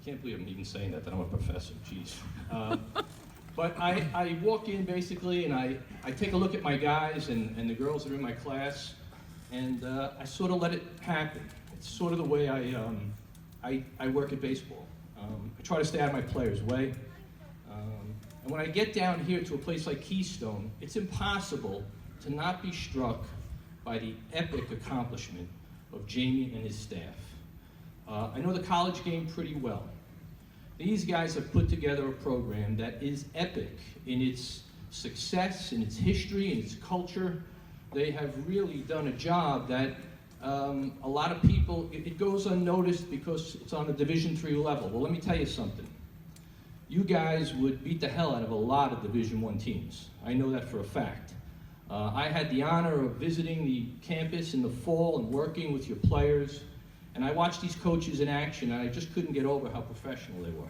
can't believe I'm even saying that I'm a professor, jeez. But I walk in basically and I take a look at my guys and the girls that are in my class, and I sort of let it happen. It's sort of the way I work at baseball. I try to stay out of my players' way. And when I get down here to a place like Keystone, it's impossible to not be struck by the epic accomplishment of Jamie and his staff. I know the college game pretty well. These guys have put together a program that is epic in its success, in its history, in its culture. They have really done a job that a lot of people, it goes unnoticed because it's on a Division III level. Well, let me tell you something. You guys would beat the hell out of a lot of Division I teams. I know that for a fact. I had the honor of visiting the campus in the fall and working with your players, and I watched these coaches in action, and I just couldn't get over how professional they were.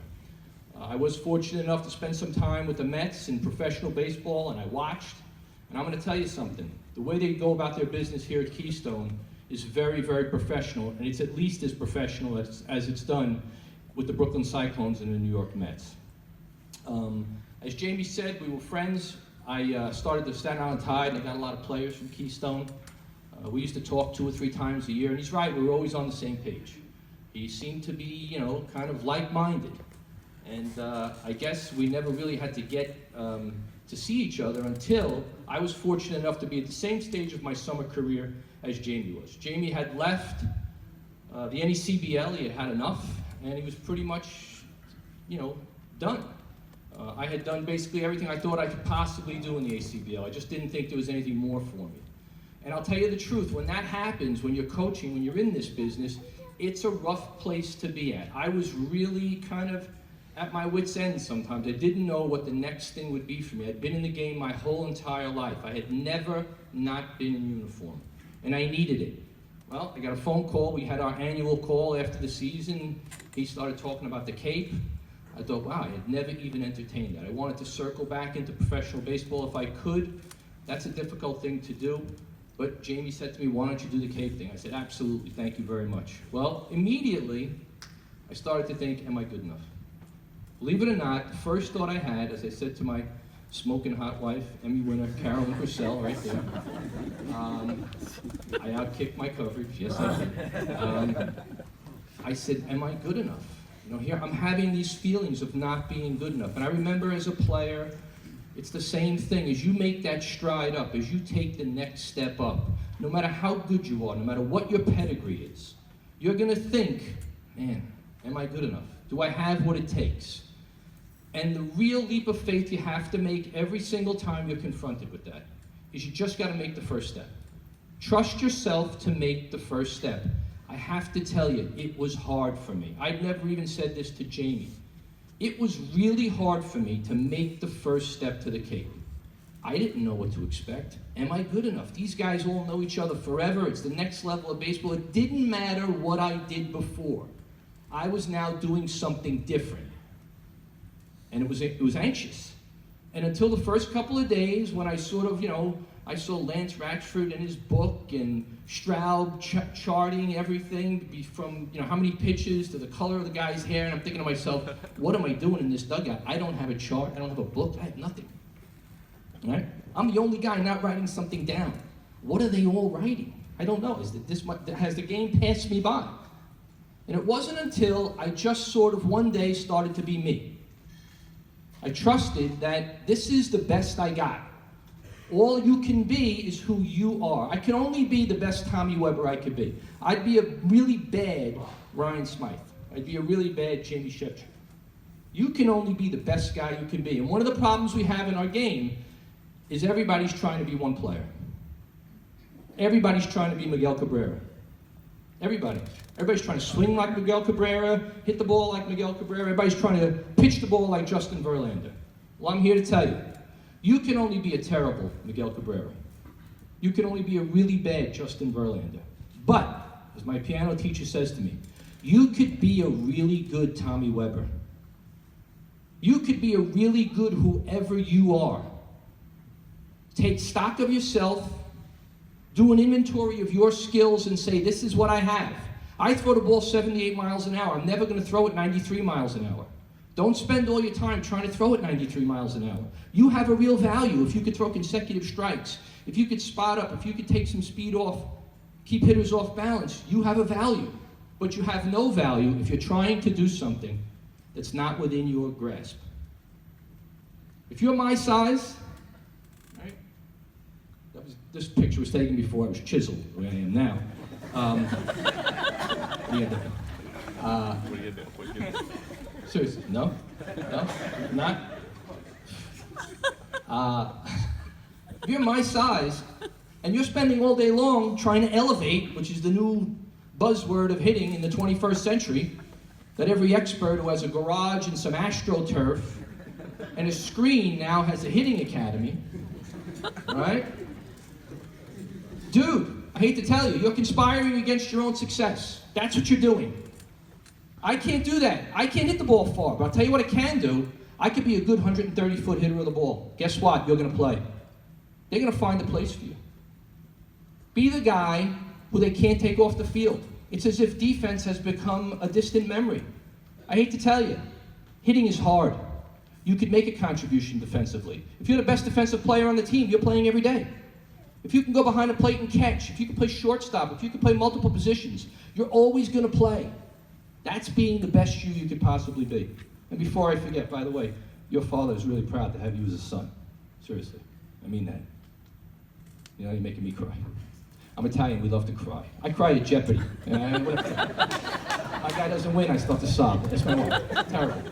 I was fortunate enough to spend some time with the Mets in professional baseball, and I watched, and I'm going to tell you something. The way they go about their business here at Keystone is very, very professional, and it's at least as professional as it's done with the Brooklyn Cyclones and the New York Mets. As Jamie said, we were friends. I started the Staten Island Tide, and I got a lot of players from Keystone. We used to talk 2 or 3 times a year, and he's right, we were always on the same page. He seemed to be, you know, kind of like-minded. And I guess we never really had to get to see each other until I was fortunate enough to be at the same stage of my summer career as Jamie was. Jamie had left the NECBL, he had had enough, and he was pretty much, you know, done. I had done basically everything I thought I could possibly do in the ACBL. I just didn't think there was anything more for me. And I'll tell you the truth, when that happens, when you're coaching, when you're in this business, it's a rough place to be at. I was really kind of at my wit's end sometimes. I didn't know what the next thing would be for me. I'd been in the game my whole entire life. I had never not been in uniform, and I needed it. Well, I got a phone call. We had our annual call after the season. He started talking about the Cape. I thought, wow, I had never even entertained that. I wanted to circle back into professional baseball if I could. That's a difficult thing to do. But Jamie said to me, why don't you do the Cape thing? I said, absolutely, thank you very much. Well, immediately, I started to think, am I good enough? Believe it or not, the first thought I had, as I said to my smoking hot wife, Emmy winner Carolyn Purcell, right there, I outkicked my coverage, yes I did. I said, am I good enough? You know, here I'm having these feelings of not being good enough. And I remember as a player, it's the same thing. As you make that stride up, as you take the next step up, no matter how good you are, no matter what your pedigree is, you're going to think, man, am I good enough? Do I have what it takes? And the real leap of faith you have to make every single time you're confronted with that is you just got to make the first step. Trust yourself to make the first step. I have to tell you, it was hard for me. I'd never even said this to Jamie. It was really hard for me to make the first step to the Cape. I didn't know what to expect. Am I good enough? These guys all know each other forever. It's the next level of baseball. It didn't matter what I did before. I was now doing something different. And it was anxious. And until the first couple of days when I sort of, you know, I saw Lance Ratchford in his book and Stroud charting everything from, you know, how many pitches to the color of the guy's hair, and I'm thinking to myself, what am I doing in this dugout? I don't have a chart, I don't have a book, I have nothing. Right? I'm the only guy not writing something down. What are they all writing? I don't know. Has the game passed me by? And it wasn't until I just sort of one day started to be me. I trusted that this is the best I got. All you can be is who you are. I can only be the best Tommy Weber I could be. I'd be a really bad Ryan Smythe. I'd be a really bad Jamie Shepard. You can only be the best guy you can be. And one of the problems we have in our game is everybody's trying to be one player. Everybody's trying to be Miguel Cabrera. Everybody. Everybody's trying to swing like Miguel Cabrera, hit the ball like Miguel Cabrera. Everybody's trying to pitch the ball like Justin Verlander. Well, I'm here to tell you, you can only be a terrible Miguel Cabrera. You can only be a really bad Justin Verlander. But, as my piano teacher says to me, you could be a really good Tommy Weber. You could be a really good whoever you are. Take stock of yourself, do an inventory of your skills and say, this is what I have. I throw the ball 78 miles an hour. I'm never going to throw it 93 miles an hour. Don't spend all your time trying to throw it 93 miles an hour. You have a real value if you could throw consecutive strikes, if you could spot up, if you could take some speed off, keep hitters off balance. You have a value. But you have no value if you're trying to do something that's not within your grasp. If you're my size, right? This picture was taken before I was chiseled the way I am now. What are you doing? What are you doing? Seriously, no? No? Not? If you're my size, and you're spending all day long trying to elevate, which is the new buzzword of hitting in the 21st century, that every expert who has a garage and some AstroTurf and a screen now has a hitting academy, right? Dude, I hate to tell you, you're conspiring against your own success. That's what you're doing. I can't do that. I can't hit the ball far, but I'll tell you what I can do. I could be a good 130-foot hitter of the ball. Guess what? You're going to play. They're going to find a place for you. Be the guy who they can't take off the field. It's as if defense has become a distant memory. I hate to tell you, hitting is hard. You could make a contribution defensively. If you're the best defensive player on the team, you're playing every day. If you can go behind a plate and catch, if you can play shortstop, if you can play multiple positions, you're always going to play. That's being the best you could possibly be. And before I forget, by the way, your father is really proud to have you as a son. Seriously, I mean that. You know, you're making me cry. I'm Italian, we love to cry. I cry at Jeopardy. My guy doesn't win, I start to sob. That's my mom. Terrible.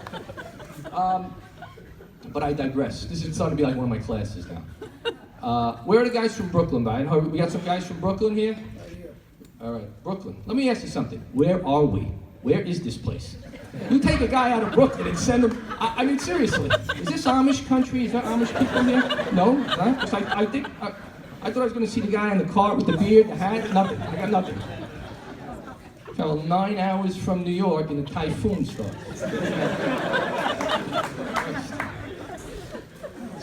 But I digress. This is starting to be like one of my classes now. Where are the guys from Brooklyn, by? We got some guys from Brooklyn here? All right, Brooklyn. Let me ask you something. Where are we? Where is this place? You take a guy out of Brooklyn and send him, I mean, seriously, is this Amish country? Is there Amish people here? No? Right? Because I thought I was going to see the guy in the car with the beard, the hat, nothing. I got nothing. Traveled 9 hours from New York and a typhoon starts.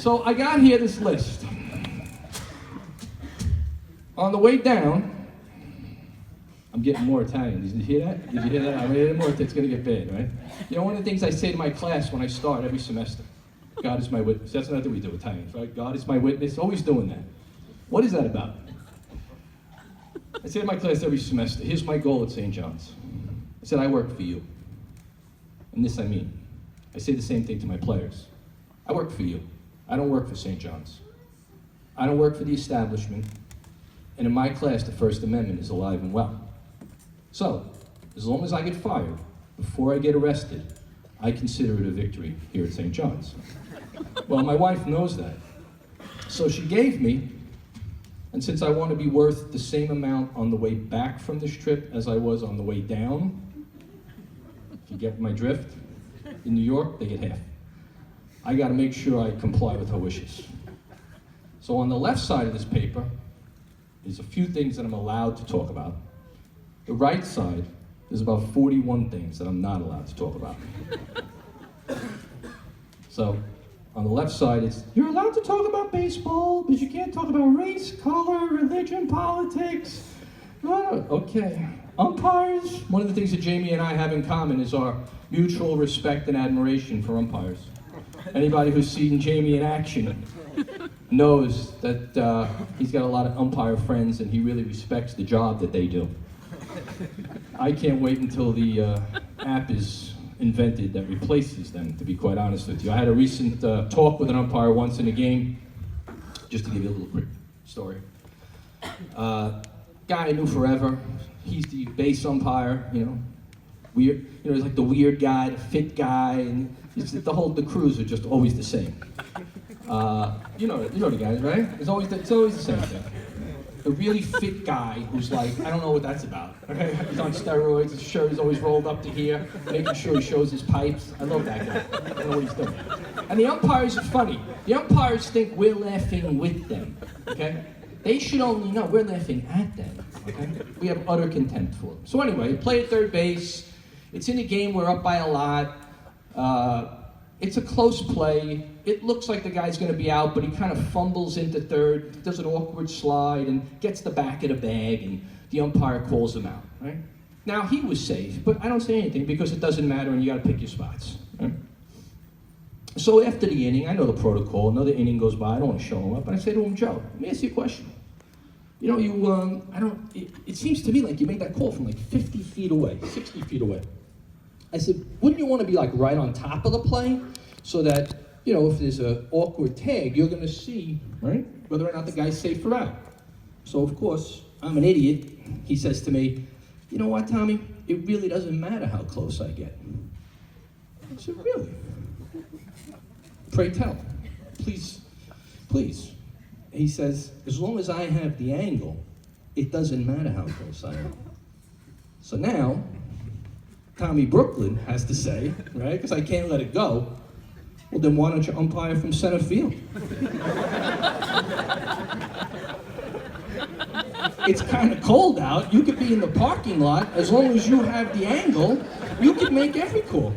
So I got here this list. On the way down, I'm getting more Italian. Did you hear that? Did you hear that? I'm getting more. It's going to get bad, right? You know, one of the things I say to my class when I start every semester, God is my witness. That's not what we do, Italians, right? God is my witness. Always doing that. What is that about? I say to my class every semester, here's my goal at St. John's. I said, I work for you. And this I mean. I say the same thing to my players. I work for you. I don't work for St. John's. I don't work for the establishment. And in my class, the First Amendment is alive and well. So, as long as I get fired before I get arrested, I consider it a victory here at St. John's. Well, my wife knows that. So she gave me, and since I want to be worth the same amount on the way back from this trip as I was on the way down, if you get my drift, in New York, they get half. I got to make sure I comply with her wishes. So on the left side of this paper, there's a few things that I'm allowed to talk about. The right side, there's about 41 things that I'm not allowed to talk about. So, on the left side, it's, you're allowed to talk about baseball, but you can't talk about race, color, religion, politics. Oh, okay. Umpires, one of the things that Jamie and I have in common is our mutual respect and admiration for umpires. Anybody who's seen Jamie in action knows that he's got a lot of umpire friends and he really respects the job that they do. I can't wait until the app is invented that replaces them, to be quite honest with you. I had a recent talk with an umpire once in a game, just to give you a little quick story. Guy I knew forever. He's the base umpire, you know. Weird, you know, he's like the weird guy, the fit guy, and the crews are just always the same. You know the guys, right? It's always the same thing. A really fit guy who's like, I don't know what that's about. Okay? He's on steroids, his shirt is always rolled up to here, making sure he shows his pipes. I love that guy. I don't know what he's doing. And the umpires are funny. The umpires think we're laughing with them. Okay? They should only know we're laughing at them. Okay? We have utter contempt for them. So anyway, play at third base. It's in a game, we're up by a lot. It's a close play. It looks like the guy's going to be out, but he kind of fumbles into third, does an awkward slide, and gets the back of the bag, and the umpire calls him out, right? Now, he was safe, but I don't say anything because it doesn't matter and you got to pick your spots. Right? So after the inning, I know the protocol, another inning goes by, I don't want to show him up, but I say to him, Joe, let me ask you a question. You know, it seems to me like you made that call from like 50 feet away, 60 feet away. I said, wouldn't you want to be like right on top of the play so that, you know, if there's an awkward tag, you're going to see, right, whether or not the guy's safe or out. So, of course, I'm an idiot. He says to me, you know what, Tommy? It really doesn't matter how close I get. I said, really? Pray tell. Please, please. He says, as long as I have the angle, it doesn't matter how close I am. So now, Tommy Brooklyn has to say, right, because I can't let it go, well, then why don't you umpire from center field? It's kind of cold out. You could be in the parking lot. As long as you have the angle, you can make every call.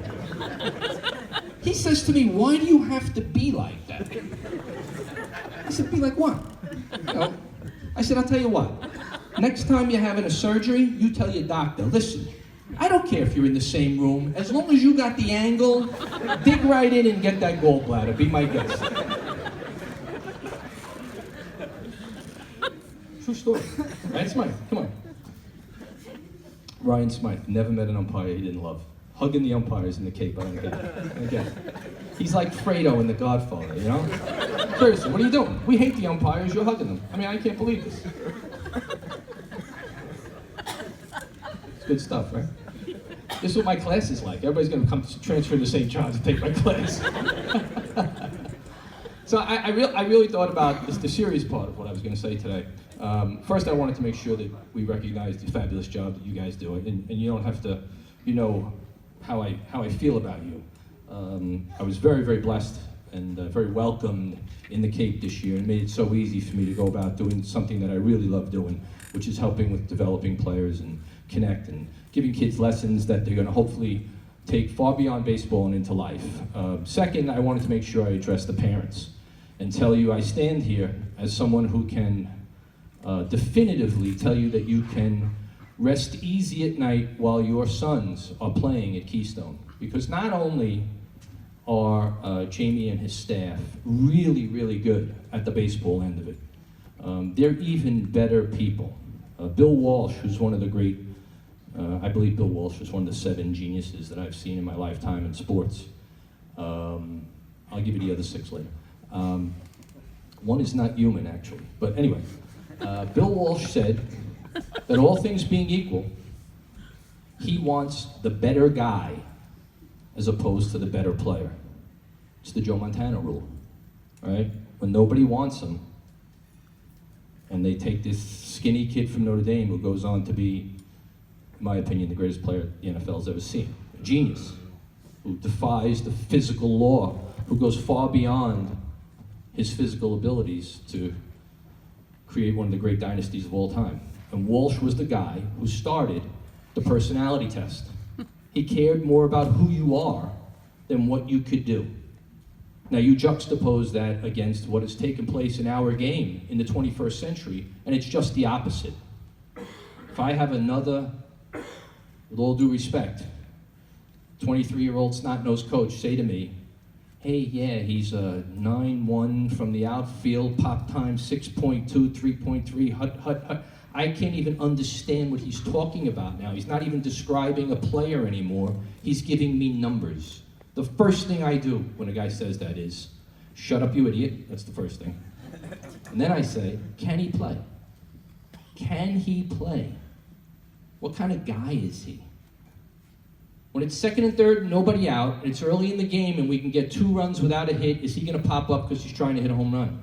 He says to me, why do you have to be like that? I said, be like what? You know, I said, I'll tell you what. Next time you're having a surgery, you tell your doctor, listen, I don't care if you're in the same room. As long as you got the angle, dig right in and get that gallbladder. Be my guest. True story. Ryan Smythe, come on. Ryan Smythe never met an umpire he didn't love. Hugging the umpires in the Cape, I don't get it. Again, he's like Fredo in The Godfather, you know? Seriously, what are you doing? We hate the umpires, you're hugging them. I mean, I can't believe this. It's good stuff, right? This is what my class is like. Everybody's gonna come transfer to St. John's and take my class. So I really thought about the serious part of what I was gonna say today. First, I wanted to make sure that we recognize the fabulous job that you guys do, and you don't have to, you know, how I feel about you. I was very, very blessed and very welcomed in the Cape this year, and made it so easy for me to go about doing something that I really love doing, which is helping with developing players and connect and giving kids lessons that they're going to hopefully take far beyond baseball and into life. Second, I wanted to make sure I address the parents and tell you I stand here as someone who can definitively tell you that you can rest easy at night while your sons are playing at Keystone. Because not only are Jamie and his staff really, really good at the baseball end of it, they're even better people. Bill Walsh, who's one of the great, I believe Bill Walsh is one of the 7 geniuses that I've seen in my lifetime in sports. I'll give you the other 6 later. One is not human, actually. But anyway, Bill Walsh said that all things being equal, he wants the better guy as opposed to the better player. It's the Joe Montana rule, right? When nobody wants him, and they take this skinny kid from Notre Dame who goes on to be, in my opinion, the greatest player the NFL's ever seen. A genius, who defies the physical law, who goes far beyond his physical abilities to create one of the great dynasties of all time. And Walsh was the guy who started the personality test. He cared more about who you are than what you could do. Now you juxtapose that against what has taken place in our game in the 21st century, and it's just the opposite. If I have another, with all due respect, 23-year-old snot-nosed coach say to me, hey, yeah, he's a 9-1 from the outfield, pop time 6.2, 3.3, hut. I can't even understand what he's talking about now. He's not even describing a player anymore. He's giving me numbers. The first thing I do when a guy says that is, shut up, you idiot. That's the first thing. And then I say, can he play? Can he play? What kind of guy is he? When it's second and third, nobody out, and it's early in the game and we can get 2 runs without a hit, is he going to pop up because he's trying to hit a home run?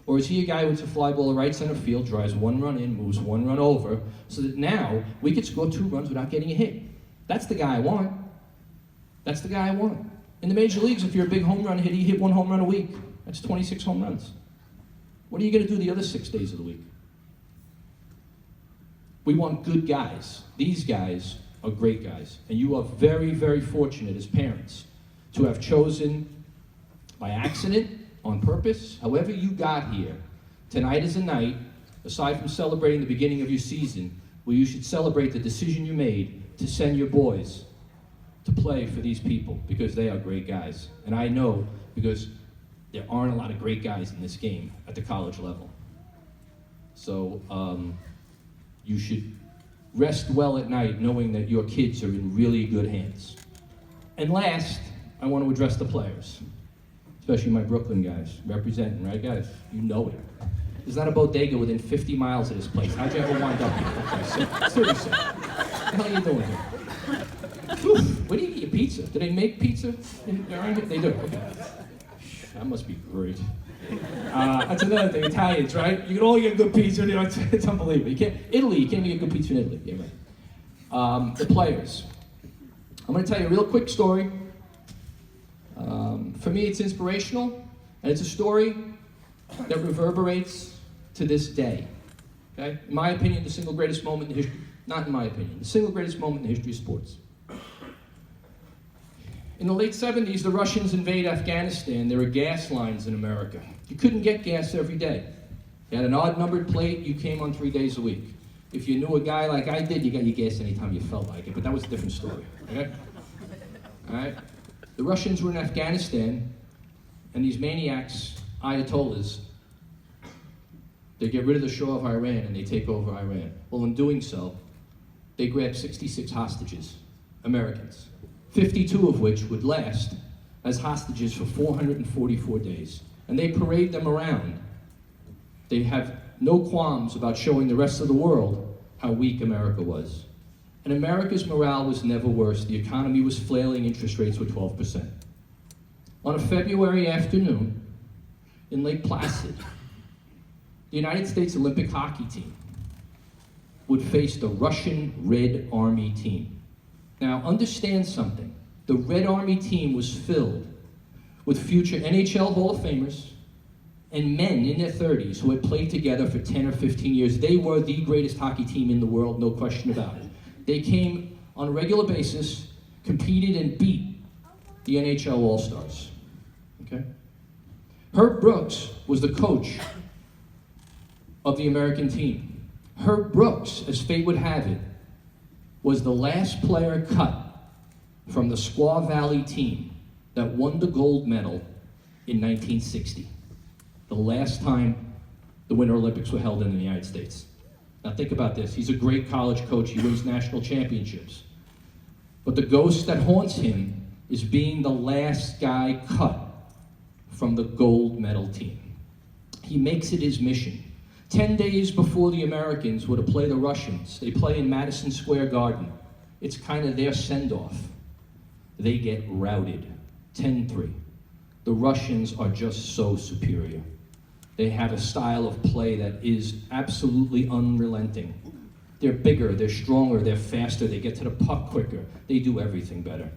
Or is he a guy who hits a fly ball to right center field, drives 1 run in, moves 1 run over, so that now we could score 2 runs without getting a hit? That's the guy I want. That's the guy I want. In the major leagues, if you're a big home run hitter, you hit 1 home run a week. That's 26 home runs. What are you going to do the other 6 days of the week? We want good guys. These guys are great guys. And you are very, very fortunate as parents to have chosen by accident, on purpose, however you got here. Tonight is a night, aside from celebrating the beginning of your season, where you should celebrate the decision you made to send your boys to play for these people because they are great guys. And I know because there aren't a lot of great guys in this game at the college level. So you should rest well at night knowing that your kids are in really good hands. And last, I want to address the players, especially my Brooklyn guys, representing, right guys? You know it. There's not a bodega within 50 miles of this place. How'd you ever wind up here? Okay, seriously. What the hell are you doing here? Whew, where do you get your pizza? Do they make pizza around here? They do, okay. That must be great. That's another thing, Italians, right? You can only get good pizza, you know, it's unbelievable. Italy, you can't even get good pizza in Italy. Yeah, right. The players. I'm gonna tell you a real quick story. For me, it's inspirational, and it's a story that reverberates to this day. Okay? In my opinion, the single greatest moment in history, not in my opinion, the single greatest moment in the history of sports. In the late 70s, the Russians invade Afghanistan. There were gas lines in America. You couldn't get gas every day. You had an odd-numbered plate, you came on 3 days a week. If you knew a guy like I did, you got your gas anytime you felt like it, but that was a different story, okay? All right? The Russians were in Afghanistan, and these maniacs, Ayatollahs, they get rid of the Shah of Iran and they take over Iran. Well, in doing so, they grab 66 hostages, Americans, 52 of which would last as hostages for 444 days. And they parade them around. They have no qualms about showing the rest of the world how weak America was. And America's morale was never worse. The economy was flailing, interest rates were 12%. On a February afternoon in Lake Placid, the United States Olympic hockey team would face the Russian Red Army team. Now, understand something. The Red Army team was filled with future NHL Hall of Famers and men in their 30s who had played together for 10 or 15 years. They were the greatest hockey team in the world, no question about it. They came on a regular basis, competed and beat the NHL All-Stars. Okay? Herb Brooks was the coach of the American team. Herb Brooks, as fate would have it, was the last player cut from the Squaw Valley team that won the gold medal in 1960. The last time the Winter Olympics were held in the United States. Now think about this. He's a great college coach. He wins national championships. But the ghost that haunts him is being the last guy cut from the gold medal team. He makes it his mission. 10 days before the Americans were to play the Russians, they play in Madison Square Garden. It's kind of their send-off. They get routed, 10-3. The Russians are just so superior. They have a style of play that is absolutely unrelenting. They're bigger, they're stronger, they're faster, they get to the puck quicker. They do everything better.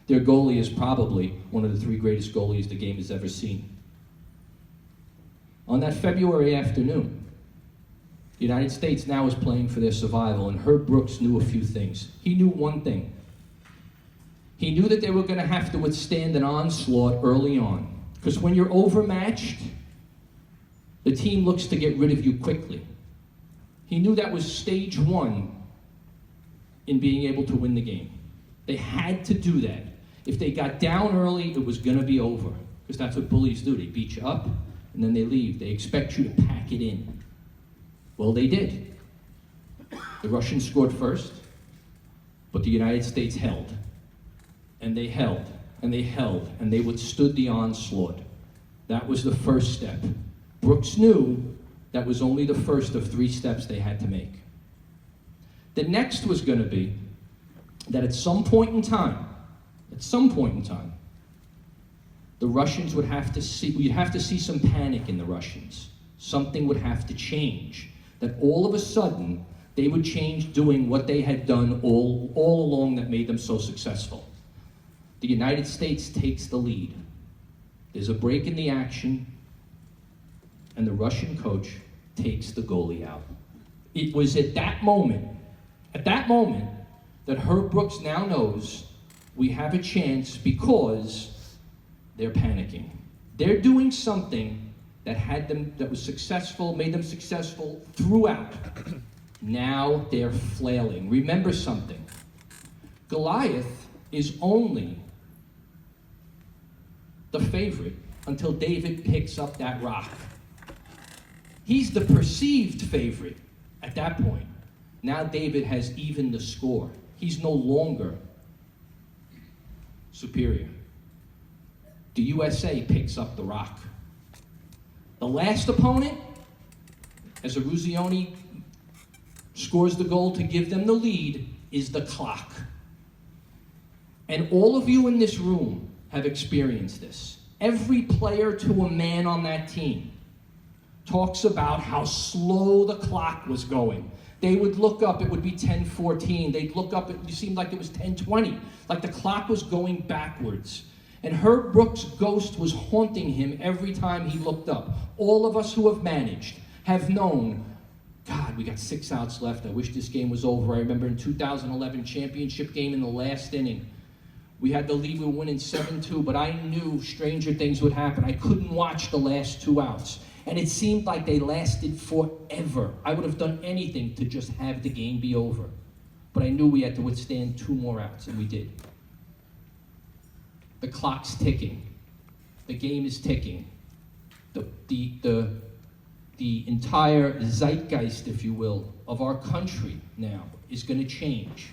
Their goalie is probably one of the 3 greatest goalies the game has ever seen. On that February afternoon, the United States now is playing for their survival, and Herb Brooks knew a few things. He knew one thing. He knew that they were going to have to withstand an onslaught early on, because when you're overmatched, the team looks to get rid of you quickly. He knew that was stage 1 in being able to win the game. They had to do that. If they got down early, it was going to be over, because that's what bullies do. They beat you up, and then they leave. They expect you to pack it in. Well, they did. The Russians scored first, but the United States held. And they held, and they held, and they withstood the onslaught. That was the first step. Brooks knew that was only the first of 3 steps they had to make. The next was going to be that at some point in time, the Russians would have to see, you'd have to see some panic in the Russians. Something would have to change. That all of a sudden, they would change doing what they had done all along that made them so successful. The United States takes the lead. There's a break in the action, and the Russian coach takes the goalie out. It was at that moment, that Herb Brooks now knows we have a chance because they're panicking. They're doing something that was successful, made them successful throughout. Now they're flailing. Remember something. Goliath is only the favorite until David picks up that rock. He's the perceived favorite at that point. Now David has evened the score. He's no longer superior. The USA picks up the rock. The last opponent, as Eruzione scores the goal to give them the lead, is the clock. And all of you in this room have experienced this. Every player to a man on that team talks about how slow the clock was going. They would look up, it would be 10:14. They'd look up, it seemed like it was 10:20, like the clock was going backwards. And Herb Brooks' ghost was haunting him every time he looked up. All of us who have managed have known, God, we got 6 outs left. I wish this game was over. I remember in 2011 championship game in the last inning. We had the lead, we were winning 7-2, but I knew stranger things would happen. I couldn't watch the last 2 outs. And it seemed like they lasted forever. I would have done anything to just have the game be over. But I knew we had to withstand 2 more outs, and we did. The clock's ticking. The game is ticking. The entire zeitgeist, if you will, of our country now is going to change.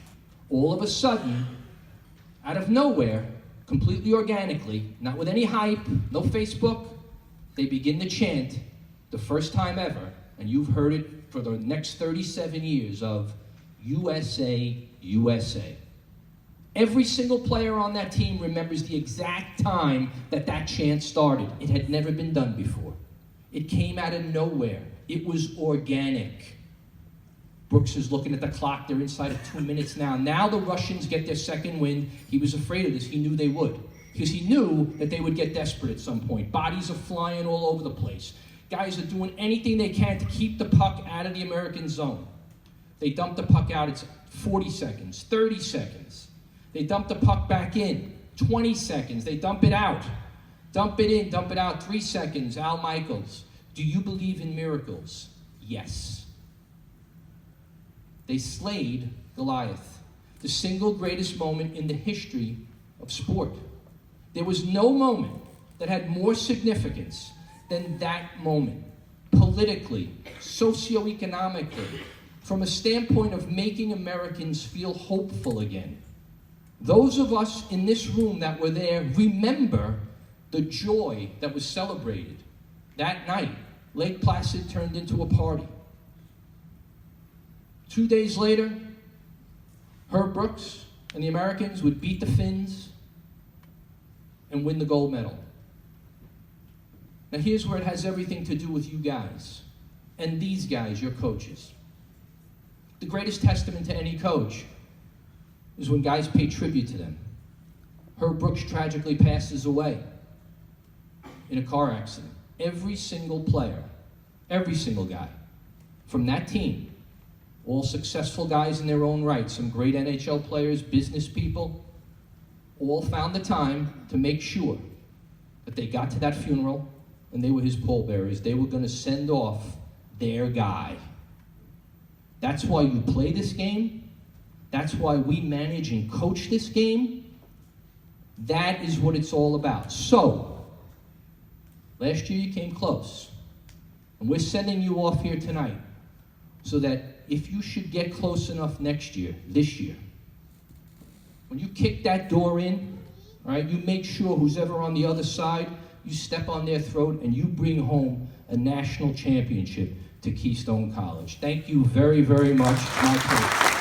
All of a sudden, out of nowhere, completely organically, not with any hype, no Facebook, they begin to chant the first time ever, and you've heard it for the next 37 years, of USA, USA. Every single player on that team remembers the exact time that that chant started. It had never been done before. It came out of nowhere. It was organic. Brooks is looking at the clock. They're inside of 2 minutes now. Now the Russians get their second wind. He was afraid of this. He knew they would. Because he knew that they would get desperate at some point. Bodies are flying all over the place. Guys are doing anything they can to keep the puck out of the American zone. They dump the puck out. It's 40 seconds, 30 seconds. They dump the puck back in. 20 seconds. They dump it out. Dump it in, dump it out. 3 seconds. Al Michaels. Do you believe in miracles? Yes. They slayed Goliath. The single greatest moment in the history of sport. There was no moment that had more significance than that moment. Politically, socioeconomically, from a standpoint of making Americans feel hopeful again. Those of us in this room that were there remember the joy that was celebrated. That night, Lake Placid turned into a party. 2 days later, Herb Brooks and the Americans would beat the Finns and win the gold medal. Now here's where it has everything to do with you guys and these guys, your coaches. The greatest testament to any coach is when guys pay tribute to them. Herb Brooks tragically passes away in a car accident. Every single player, every single guy from that team, all successful guys in their own right, some great NHL players, business people, all found the time to make sure that they got to that funeral and they were his pallbearers. They were going to send off their guy. That's why you play this game. That's why we manage and coach this game. That is what it's all about. So, last year you came close. And we're sending you off here tonight so that if you should get close enough next year, this year, when you kick that door in, all right, you make sure who's ever on the other side, you step on their throat and you bring home a national championship to Keystone College. Thank you very, very much, my coach.